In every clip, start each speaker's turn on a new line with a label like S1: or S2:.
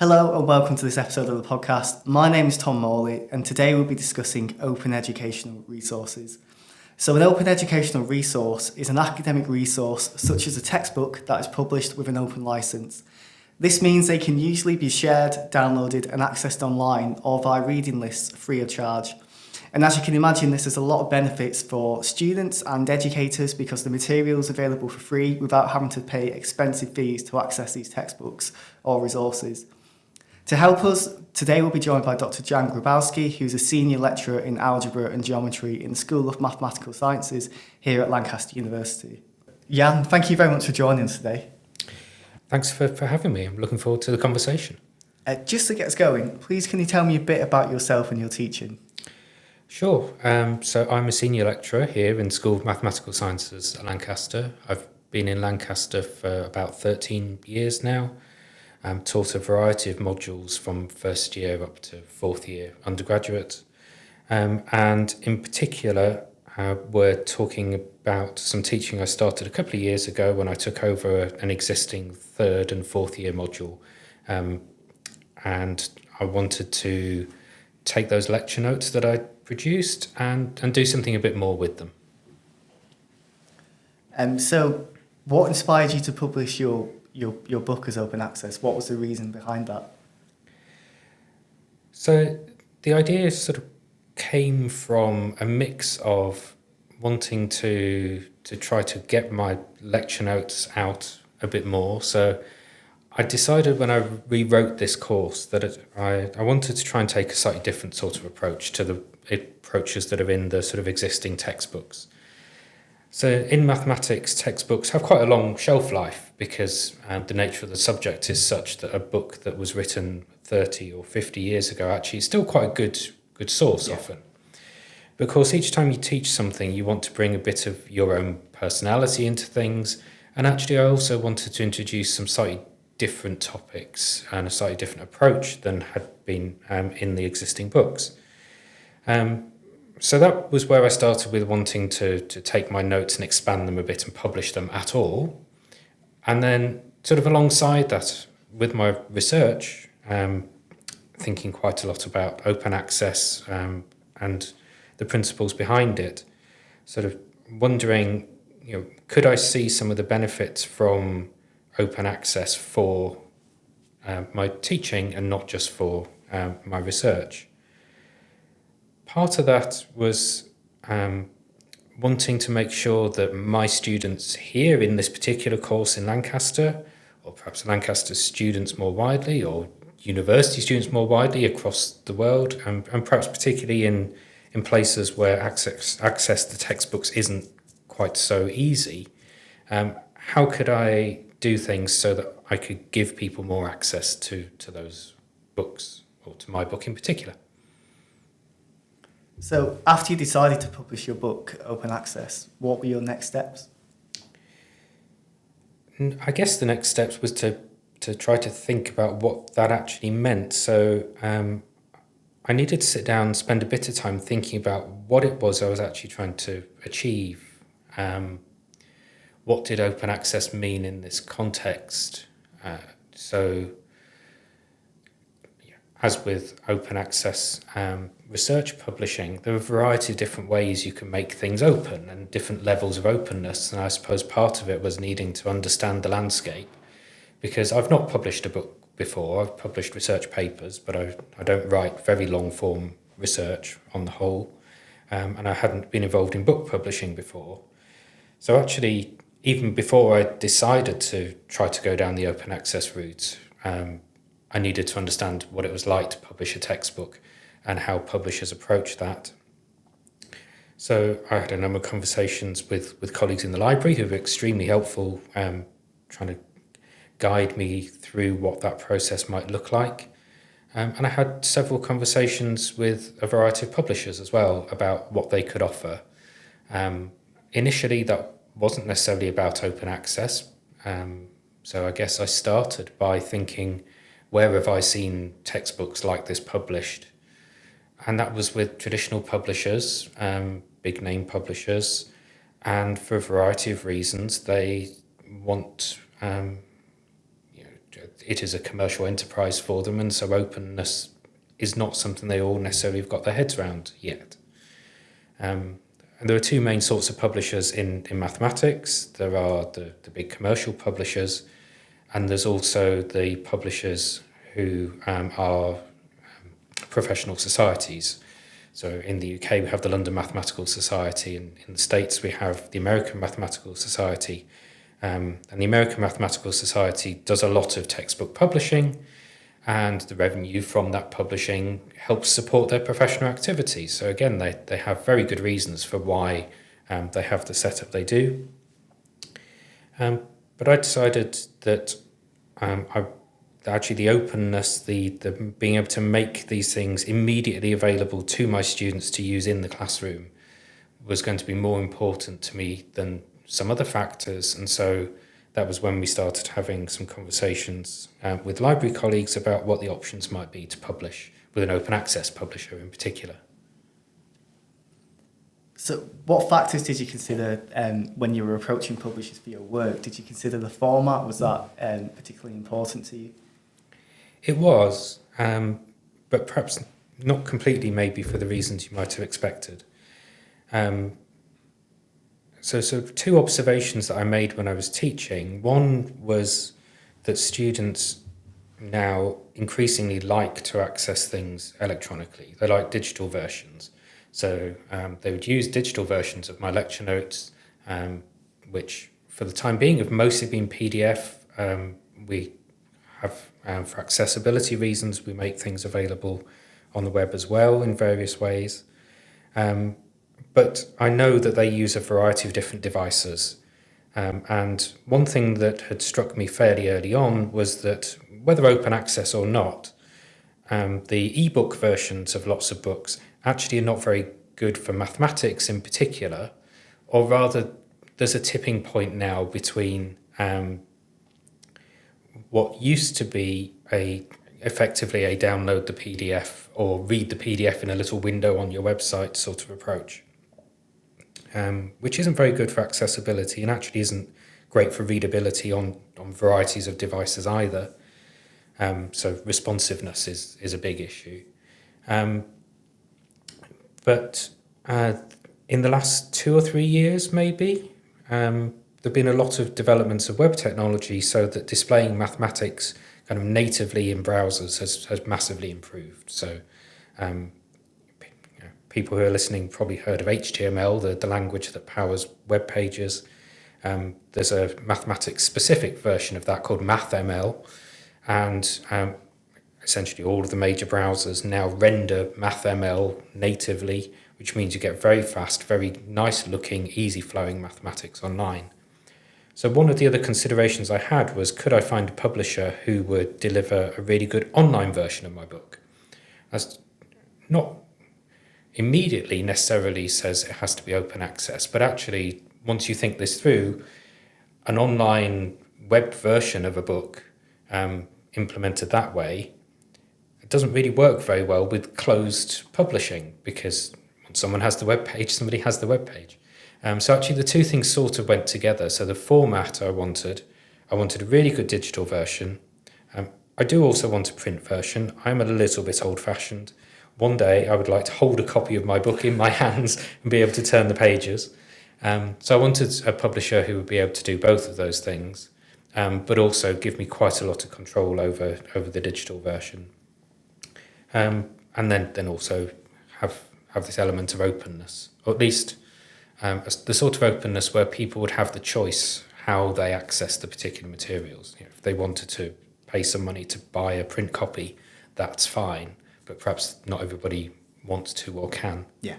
S1: Hello and welcome to this episode of the podcast. My name is Tom Morley and today we'll be discussing open educational resources. So an open educational resource is an academic resource such as a textbook that is published with an open licence. This means they can usually be shared, downloaded and accessed online or via reading lists free of charge. And as you can imagine, this has a lot of benefits for students and educators because the material is available for free without having to pay expensive fees to access these textbooks or resources. To help us, today we'll be joined by Dr Jan Grabowski, who's a senior lecturer in algebra and geometry in the School of Mathematical Sciences here at Lancaster University. Jan, thank you very much for joining us today.
S2: Thanks for having me. I'm looking forward to the conversation.
S1: Just to get us going, please can you tell me a bit about yourself and your teaching?
S2: Sure. So I'm a senior lecturer here in the School of Mathematical Sciences at Lancaster. I've been in Lancaster for about 13 years now. Taught a variety of modules from first year up to fourth year undergraduate. And in particular, we're talking about some teaching I started a couple of years ago when I took over an existing third and fourth year module. And I wanted to take those lecture notes that I produced and do something a bit more with them.
S1: So what inspired you to publish your book as open access? What was the reason behind that?
S2: So the idea sort of came from a mix of wanting to try to get my lecture notes out a bit more. So I decided when I rewrote this course that I wanted to try and take a slightly different sort of approach to the approaches that are in the sort of existing textbooks. So in mathematics, textbooks have quite a long shelf life because the nature of the subject is such that a book that was written 30 or 50 years ago actually is still quite a good source often. But of course, each time you teach something, you want to bring a bit of your own personality into things. And actually, I also wanted to introduce some slightly different topics and a slightly different approach than had been in the existing books. So that was where I started with wanting to take my notes and expand them a bit and publish them at all. And then sort of alongside that, with my research, thinking quite a lot about open access and the principles behind it, sort of wondering, could I see some of the benefits from open access for my teaching and not just for my research? Part of that was wanting to make sure that my students here in this particular course in Lancaster, or perhaps Lancaster students more widely, or university students more widely across the world, and perhaps particularly in places where access to textbooks isn't quite so easy, how could I do things so that I could give people more access to those books, or to my book in particular?
S1: So after you decided to publish your book, Open Access, what were your next steps?
S2: I guess the next steps was to try to think about what that actually meant. So I needed to sit down and spend a bit of time thinking about what it was I was actually trying to achieve. What did open access mean in this context? As with open access research publishing, there are a variety of different ways you can make things open and different levels of openness. And I suppose part of it was needing to understand the landscape, because I've not published a book before. I've published research papers, but I don't write very long form research on the whole. And I hadn't been involved in book publishing before. So actually, even before I decided to try to go down the open access route, I needed to understand what it was like to publish a textbook and how publishers approach that. So I had a number of conversations with colleagues in the library who were extremely helpful, trying to guide me through what that process might look like. And I had several conversations with a variety of publishers as well about what they could offer. Initially, that wasn't necessarily about open access. So I guess I started by thinking, where have I seen textbooks like this published? And that was with traditional publishers, big name publishers, and for a variety of reasons, they want it is a commercial enterprise for them, and so openness is not something they all necessarily have got their heads around yet. And there are two main sorts of publishers in mathematics. There are the big commercial publishers, and there's also the publishers who are professional societies. So in the UK, we have the London Mathematical Society, and in the States, we have the American Mathematical Society. And the American Mathematical Society does a lot of textbook publishing, and the revenue from that publishing helps support their professional activities. So again, they have very good reasons for why they have the setup they do. But I decided that actually the openness, the being able to make these things immediately available to my students to use in the classroom was going to be more important to me than some other factors. And so that was when we started having some conversations with library colleagues about what the options might be to publish with an open access publisher in particular.
S1: So what factors did you consider when you were approaching publishers for your work? Did you consider the format? Was that particularly important to you?
S2: It was, but perhaps not completely maybe for the reasons you might have expected. So two observations that I made when I was teaching. One was that students now increasingly like to access things electronically. They like digital versions. So they would use digital versions of my lecture notes, which for the time being have mostly been PDF. We have, for accessibility reasons, we make things available on the web as well in various ways. But I know that they use a variety of different devices. And one thing that had struck me fairly early on was that whether open access or not, the ebook versions of lots of books actually are not very good for mathematics in particular, or rather there's a tipping point now between what used to be effectively a download the PDF or read the PDF in a little window on your website sort of approach, which isn't very good for accessibility and actually isn't great for readability on varieties of devices either. So responsiveness is a big issue. But in the last 2 or 3 years, maybe, there have been a lot of developments of web technology so that displaying mathematics kind of natively in browsers has massively improved. So people who are listening probably heard of HTML, the language that powers web pages. There's a mathematics-specific version of that called MathML, and essentially all of the major browsers now render MathML natively, which means you get very fast, very nice-looking, easy-flowing mathematics online. So one of the other considerations I had was, could I find a publisher who would deliver a really good online version of my book? That's not immediately necessarily says it has to be open access, but actually, once you think this through, an online web version of a book implemented that way, it doesn't really work very well with closed publishing, because once someone has the web page, somebody has the web page. So actually the two things sort of went together. So the format I wanted a really good digital version. I do also want a print version. I'm a little bit old-fashioned. One day I would like to hold a copy of my book in my hands and be able to turn the pages. So I wanted a publisher who would be able to do both of those things, but also give me quite a lot of control over the digital version. And then also have this element of openness, or at least the sort of openness where people would have the choice how they access the particular materials. You know, if they wanted to pay some money to buy a print copy, that's fine, but perhaps not everybody wants to or can.
S1: Yeah.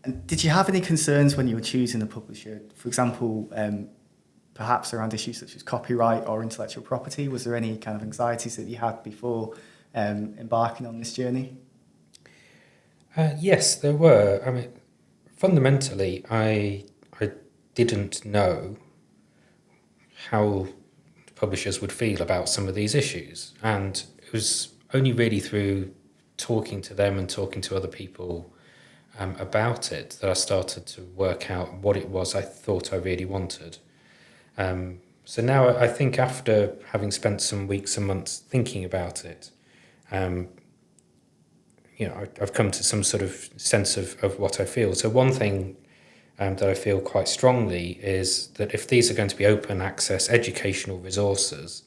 S1: And did you have any concerns when you were choosing a publisher? For example, perhaps around issues such as copyright or intellectual property? Was there any kind of anxieties that you had before embarking on this journey?
S2: Yes, there were. I mean, fundamentally, I didn't know how publishers would feel about some of these issues, and it was only really through talking to them and talking to other people about it that I started to work out what it was I thought I really wanted. So now I think after having spent some weeks and months thinking about it, I've come to some sort of sense of what I feel. So one thing that I feel quite strongly is that if these are going to be open access educational resources,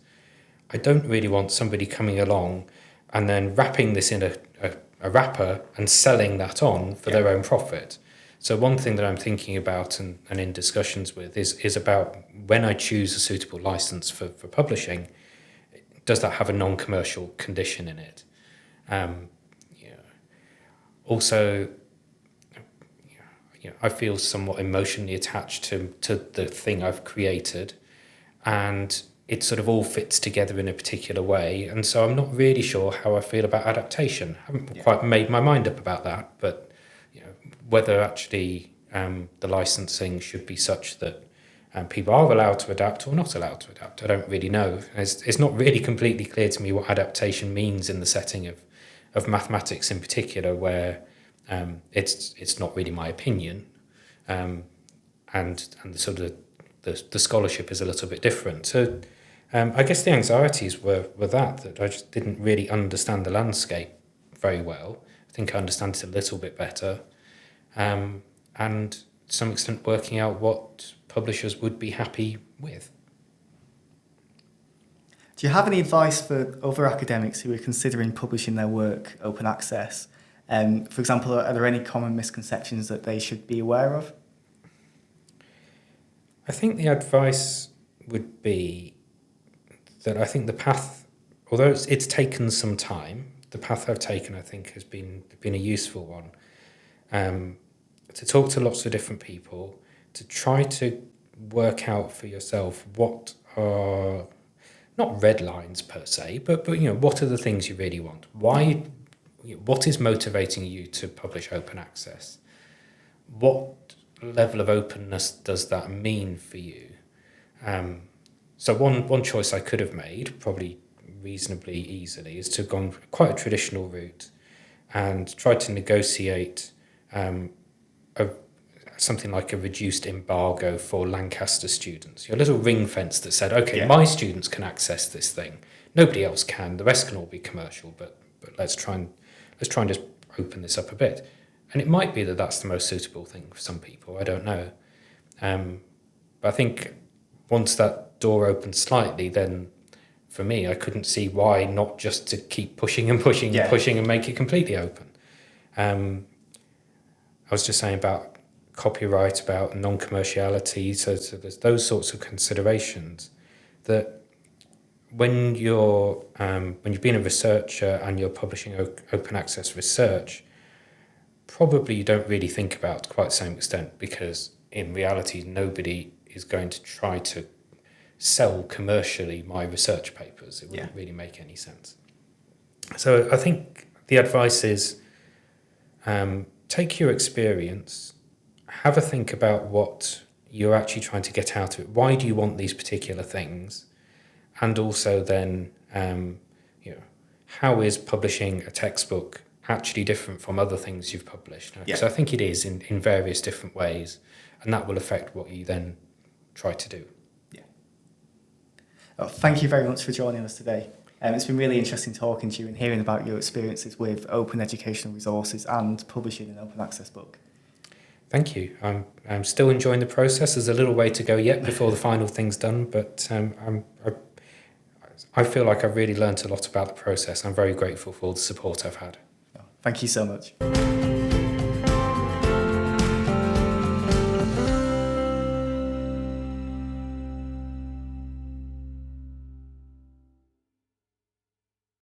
S2: I don't really want somebody coming along and then wrapping this in a wrapper and selling that on for their own profit. So one thing that I'm thinking about and in discussions with is about when I choose a suitable license for publishing, does that have a non-commercial condition in it? Also, I feel somewhat emotionally attached to the thing I've created, and it sort of all fits together in a particular way. And so I'm not really sure how I feel about adaptation. I haven't quite made my mind up about that, but whether actually the licensing should be such that people are allowed to adapt or not allowed to adapt, I don't really know. It's not really completely clear to me what adaptation means in the setting of mathematics in particular, where it's not really my opinion, and the sort of the scholarship is a little bit different. So I guess the anxieties were that I just didn't really understand the landscape very well. I think I understand it a little bit better, and to some extent working out what publishers would be happy with.
S1: Do you have any advice for other academics who are considering publishing their work open access? For example, are there any common misconceptions that they should be aware of?
S2: I think the advice would be that I think the path, although it's taken some time, the path I've taken I think has been a useful one. To talk to lots of different people, to try to work out for yourself what are not red lines per se, but what are the things you really want? Why? What is motivating you to publish open access? What level of openness does that mean for you? So one choice I could have made, probably reasonably easily, is to have gone quite a traditional route and tried to negotiate something like a reduced embargo for Lancaster students. A little ring fence that said, okay, my students can access this thing. Nobody else can. The rest can all be commercial, but let's try and just open this up a bit. And it might be that that's the most suitable thing for some people. I don't know. But I think once that door opened slightly, then for me, I couldn't see why not just to keep pushing and pushing and pushing and make it completely open. I was just saying about copyright, about non-commerciality, so there's those sorts of considerations that when you've been a researcher and you're publishing open access research, probably you don't really think about to quite the same extent, because in reality nobody is going to try to sell commercially my research papers. It wouldn't really make any sense. So I think the advice is take your experience, have a think about what you're actually trying to get out of it. Why do you want these particular things? And also then, how is publishing a textbook actually different from other things you've published? Because I think it is in various different ways, and that will affect what you then try to do.
S1: Well, thank you very much for joining us today. It's been really interesting talking to you and hearing about your experiences with open educational resources and publishing an open access book.
S2: Thank you. I'm still enjoying the process. There's a little way to go yet before the final thing's done, but I feel like I've really learnt a lot about the process. I'm very grateful for all the support I've had.
S1: Thank you so much.